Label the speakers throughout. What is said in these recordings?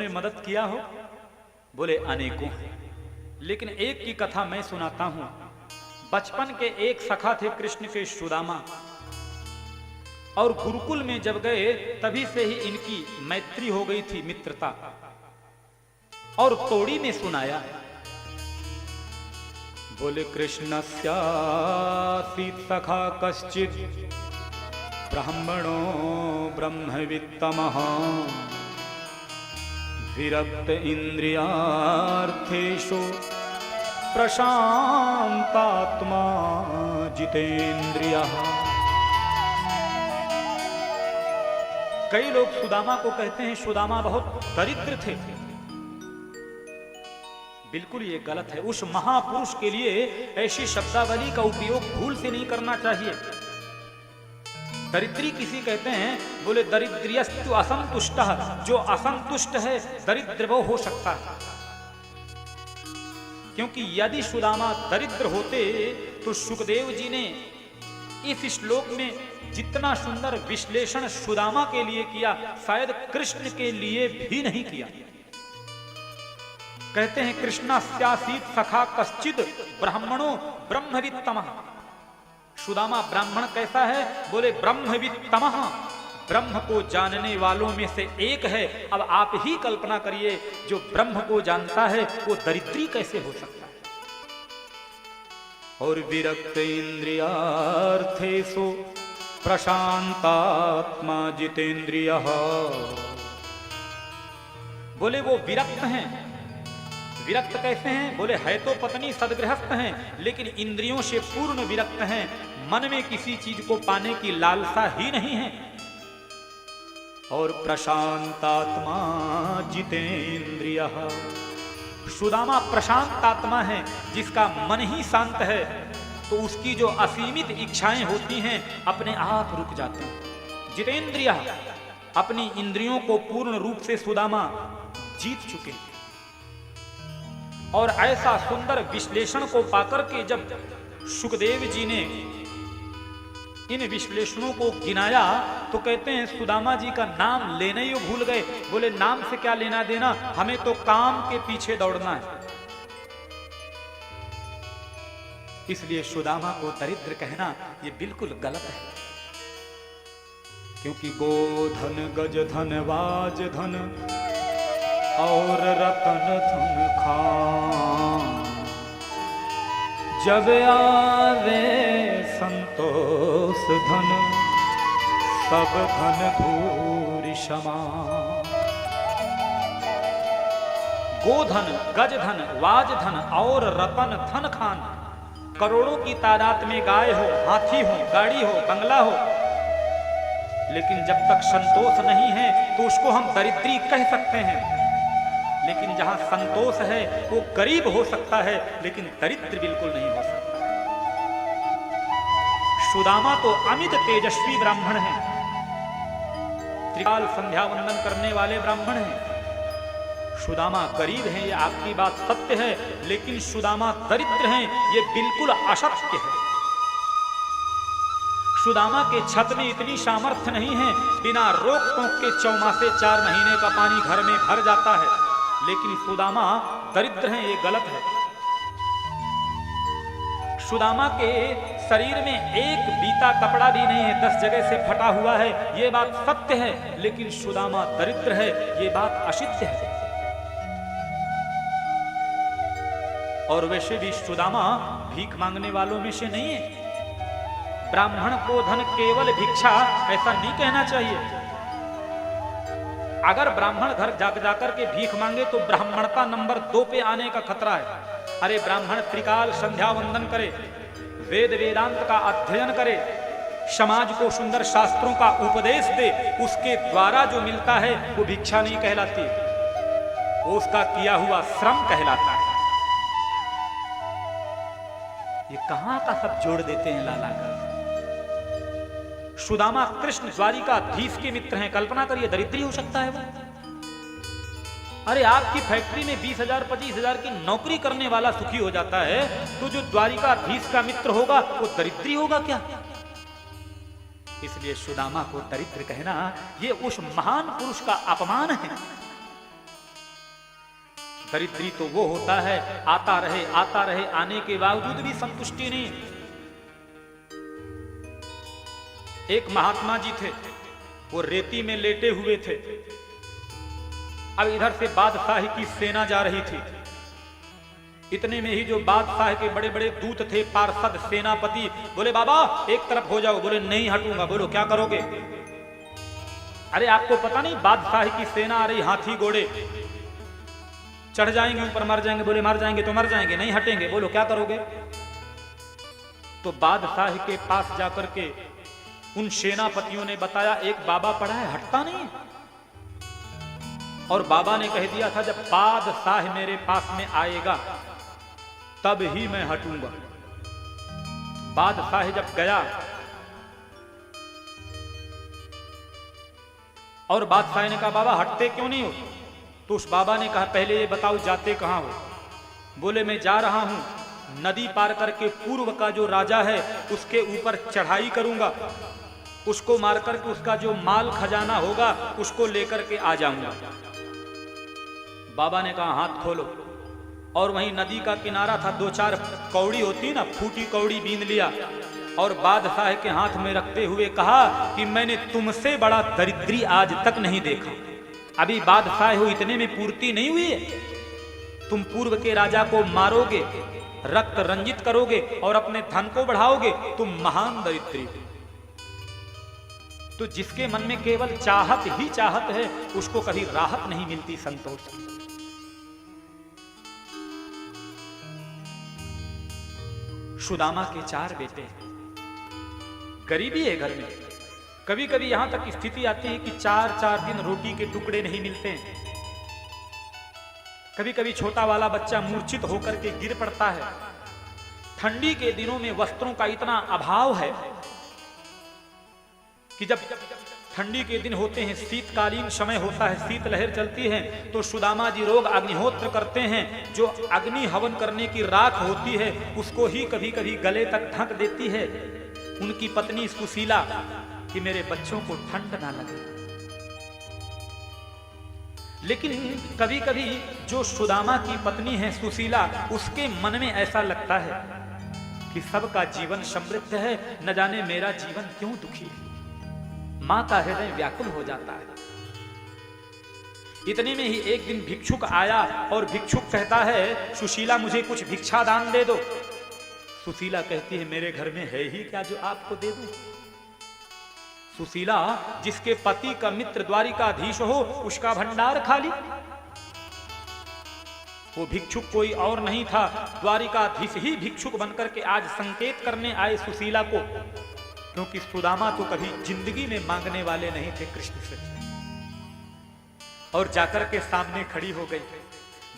Speaker 1: उसने मदद किया हो? बोले अनेकों हैं, लेकिन एक की कथा मैं सुनाता हूं। बचपन के एक सखा थे कृष्ण के, सुदामा, और गुरुकुल में जब गए तभी से ही इनकी मैत्री हो गई थी, मित्रता। और तोड़ी में सुनाया, बोले कृष्णस्यासीत् सखा कश्चित् ब्राह्मणो ब्रह्मवित्तमः विरक्त इंद्रियार्थेषु प्रशांतात्मा जितेन्द्रियः। कई लोग सुदामा को कहते हैं सुदामा बहुत दरिद्र थे। बिल्कुल ये गलत है। उस महापुरुष के लिए ऐसी शब्दावली का उपयोग भूल से नहीं करना चाहिए। दरिद्री किसी कहते हैं? बोले दरिद्रियस्तु असंतुष्टः, जो असंतुष्ट है दरिद्र वो हो सकता है। क्योंकि यदि सुदामा दरिद्र होते तो सुखदेव जी ने इस श्लोक में जितना सुंदर विश्लेषण सुदामा के लिए किया, शायद कृष्ण के लिए भी नहीं किया। कहते हैं कृष्णास्यासीत् सखा कश्चित् ब्राह्मणो ब्रह्मवित्तमः। सुदामा ब्राह्मण कैसा है? बोले ब्रह्मवित्तमः, ब्रह्म को जानने वालों में से एक है। अब आप ही कल्पना करिए, जो ब्रह्म को जानता है वो दरिद्री कैसे हो सकता है? और विरक्त इंद्रियार्थेषु प्रशांतात्मा जितेन्द्रियः। बोले वो विरक्त हैं। विरक्त कैसे हैं? बोले है तो पत्नी सदगृहस्थ हैं, लेकिन इंद्रियों से पूर्ण विरक्त हैं। मन में किसी चीज को पाने की लालसा ही नहीं है। और प्रशांतात्मा जितेन्द्रियः। सुदामा प्रशांत आत्मा है, जिसका मन ही शांत है, तो उसकी जो असीमित इच्छाएं होती हैं अपने आप रुक जाती हैं। जितेन्द्रियः, अपनी इंद्रियों को पूर्ण रूप से सुदामा जीत चुके हैं। और ऐसा सुंदर विश्लेषण को पाकर के जब सुखदेव जी ने इन विश्लेषणों को गिनाया तो कहते हैं सुदामा जी का नाम लेने ही भूल गए। बोले नाम से क्या लेना देना, हमें तो काम के पीछे दौड़ना है। इसलिए सुदामा को दरिद्र कहना ये बिल्कुल गलत है। क्योंकि गोधन गज धन वाज धन और रतन धन खान, जब आवे संतोष धन सब धन भूरि समान। गोधन गज धन वाज धन और रतन धन खान, करोड़ों की तादाद में गाय हो, हाथी हो, गाड़ी हो, बंगला हो, लेकिन जब तक संतोष नहीं है तो उसको हम दरिद्री कह सकते हैं। लेकिन जहां संतोष है वो गरीब हो सकता है, लेकिन दरिद्र बिल्कुल नहीं हो सकता। सुदामा तो अमित तेजस्वी ब्राह्मण हैं, त्रिकाल संध्या वंदन करने वाले ब्राह्मण हैं। सुदामा गरीब हैं, ये आपकी बात सत्य है, लेकिन सुदामा दरिद्र हैं ये बिल्कुल असत्य है। सुदामा के छत में इतनी सामर्थ्य नहीं है, बिना रोक टोक के चौमासे 4 महीने का पानी घर में भर जाता है, लेकिन सुदामा दरिद्र हैं, ये गलत है। सुदामा के शरीर में एक बीता कपड़ा भी नहीं है, 10 जगह से फटा हुआ है, ये बात सत्य है, लेकिन सुदामा दरिद्र है, ये बात असिद्ध है। और वैसे भी सुदामा भीख मांगने वालों में से नहीं है। ब्राह्मण को धन केवल भिक्षा, ऐसा नहीं कहना चाहिए। अगर ब्राह्मण घर जाकर के भीख मांगे तो ब्राह्मणता नंबर 2 पे आने का खतरा है। अरे ब्राह्मण त्रिकाल संध्या वंदन करे, वेद वेदांत का अध्ययन करे, समाज को सुंदर शास्त्रों का उपदेश दे, उसके द्वारा जो मिलता है वो भिक्षा नहीं कहलाती, वो उसका किया हुआ श्रम कहलाता है। ये कहां का सब जोड़ देते हैं लाला का। सुदामा कृष्ण द्वारिकाधीश के मित्र हैं, कल्पना करिए दरिद्री हो सकता है वो। अरे आपकी फैक्ट्री में 20,000 25,000 की नौकरी करने वाला सुखी हो जाता है, तो जो द्वारिकाधीश का मित्र होगा वो दरिद्री होगा क्या? इसलिए सुदामा को दरिद्र कहना ये उस महान पुरुष का अपमान है। दरिद्री तो वो होता है आता रहे, आने के बावजूद भी संतुष्टि नहीं। एक महात्मा जी थे, वो रेती में लेटे हुए थे। अब इधर से बादशाह की सेना जा रही थी। इतने में ही जो बादशाह के बड़े बड़े दूत थे, पार्षद, सेनापति, बोले बाबा एक तरफ हो जाओ। बोले नहीं हटूंगा। बोलो क्या करोगे? अरे आपको पता नहीं बादशाह की सेना आ रही, हाथी घोड़े, चढ़ जाएंगे ऊपर, मर जाएंगे। बोले मर जाएंगे तो मर जाएंगे, नहीं हटेंगे। बोलो क्या करोगे? तो बादशाह के पास जाकर के उन सेनापतियों ने बताया एक बाबा पड़ा है, हटता नहीं। और बाबा ने कह दिया था जब बादशाह मेरे पास में आएगा तब ही मैं हटूंगा। बादशाह जब गया और बादशाह ने कहा बाबा हटते क्यों नहीं हो? तो उस बाबा ने कहा पहले ये बताओ जाते कहां हो? बोले मैं जा रहा हूं नदी पार करके पूर्व का जो राजा है उसके ऊपर चढ़ाई करूंगा, उसको मार करके उसका जो माल खजाना होगा उसको लेकर के आ जाऊंगा। बाबा ने कहा हाथ खोलो। और वहीं नदी का किनारा था, 2-4 कौड़ी होती ना, फूटी कौड़ी बीन लिया और बादशाह के हाथ में रखते हुए कहा कि मैंने तुमसे बड़ा दरिद्री आज तक नहीं देखा। अभी बादशाह हो, इतने में पूर्ति नहीं हुई है। तुम पूर्व के राजा को मारोगे, रक्त रंजित करोगे और अपने धन को बढ़ाओगे, तुम महान दरिद्री। तो जिसके मन में केवल चाहत ही चाहत है उसको कभी राहत नहीं मिलती, संतोष। सुदामा के 4 बेटे, गरीबी है घर में। कभी कभी यहां तक स्थिति आती है कि 4-4 दिन रोटी के टुकड़े नहीं मिलते हैं। कभी कभी छोटा वाला बच्चा मूर्छित होकर के गिर पड़ता है। ठंडी के दिनों में वस्त्रों का इतना अभाव है कि जब ठंडी के दिन होते हैं, शीतकालीन समय होता है, शीत लहर चलती है, तो सुदामा जी रोग अग्निहोत्र करते हैं। जो अग्नि हवन करने की राख होती है उसको ही कभी कभी गले तक ढक देती है उनकी पत्नी सुशीला कि मेरे बच्चों को ठंड ना लगे। लेकिन कभी कभी जो सुदामा की पत्नी है सुशीला, उसके मन में ऐसा लगता है कि सबका जीवन समृद्ध है, न जाने मेरा जीवन क्यों दुखी है। मां का हृदय व्याकुल हो जाता है। इतने में ही एक दिन भिक्षुक आया और भिक्षुक कहता है सुशीला मुझे कुछ भिक्षा दान दे दो। सुशीला कहती है मेरे घर में है ही क्या जो आपको दे दूं। सुशीला जिसके पति का मित्र द्वारिकाधीश हो उसका भंडार खाली। वो भिक्षुक कोई और नहीं था, द्वारिकाधीश ही भिक्षुक बनकर के आज संकेत करने आए सुशीला को, क्योंकि सुदामा तो कभी जिंदगी में मांगने वाले नहीं थे कृष्ण से। और जाकर के सामने खड़ी हो गई।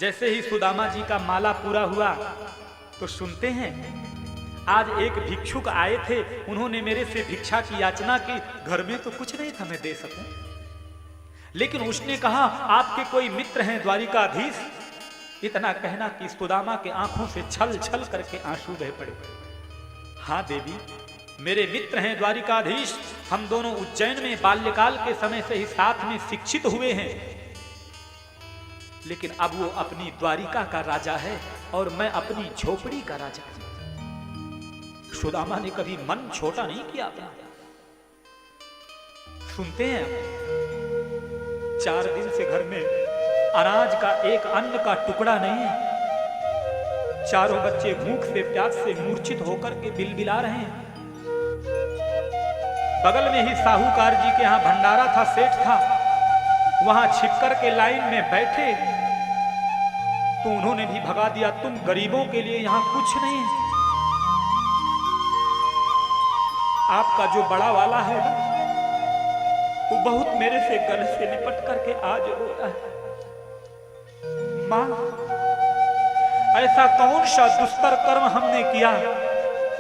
Speaker 1: जैसे ही सुदामा जी का माला पूरा हुआ तो सुनते हैं आज एक भिक्षुक आए थे, उन्होंने मेरे से भिक्षा की याचना की। घर में तो कुछ नहीं था मैं दे सकूं, लेकिन उसने कहा आपके कोई मित्र हैं द्वारिकाधीश। इतना कहना कि सुदामा के आंखों से छल छल करके आंसू बह पड़े। हाँ देवी, मेरे मित्र हैं द्वारिकाधीश, हम दोनों उज्जैन में बाल्यकाल के समय से ही साथ में शिक्षित हुए हैं, लेकिन अब वो अपनी द्वारिका का राजा है और मैं अपनी झोपड़ी का राजा हूं। सुदामा ने कभी मन छोटा नहीं किया अपना। सुनते हैं 4 दिन से घर में अनाज का एक अन्न का टुकड़ा नहीं है। चारों बच्चे भूख से प्यास से मूर्छित होकर के बिलबिला रहे हैं। बगल में ही साहूकार जी के यहाँ भंडारा था, सेठ था, वहां छिपकर के लाइन में बैठे तो उन्होंने भी भगा दिया। तुम गरीबों के लिए यहाँ कुछ नहीं है। आपका जो बड़ा वाला है वो बहुत मेरे से गले से लिपट करके आज रो रहा है। मां, ऐसा कौन सा दुष्कर कर्म हमने किया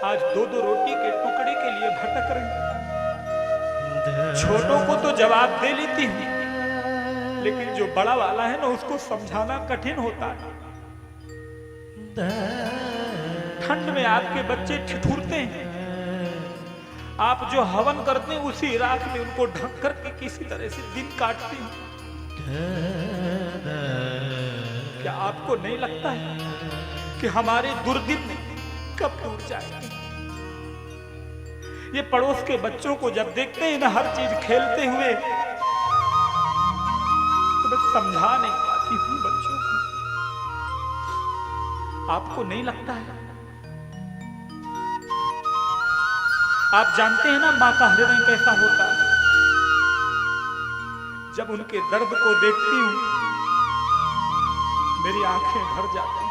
Speaker 1: आज 2-2 रोटी के टुकड़े के लिए भटक रहे। छोटों को तो जवाब दे लेती हूं, लेकिन जो बड़ा वाला है ना उसको समझाना कठिन होता है। ठंड में आपके बच्चे ठिठुरते हैं, आप जो हवन करते हैं उसी राख में उनको ढक करके किसी तरह से दिन काटते हैं। क्या आपको नहीं लगता है कि हमारे दुर्दिन कब दूर जाएंगे? ये पड़ोस के बच्चों को जब देखते हैं ना हर चीज खेलते हुए, तो मैं समझा नहीं पाती हूं बच्चों को। आपको नहीं लगता है? आप जानते हैं ना मां का हृदय कैसा होता है? जब उनके दर्द को देखती हूं मेरी आंखें भर जाती हैं।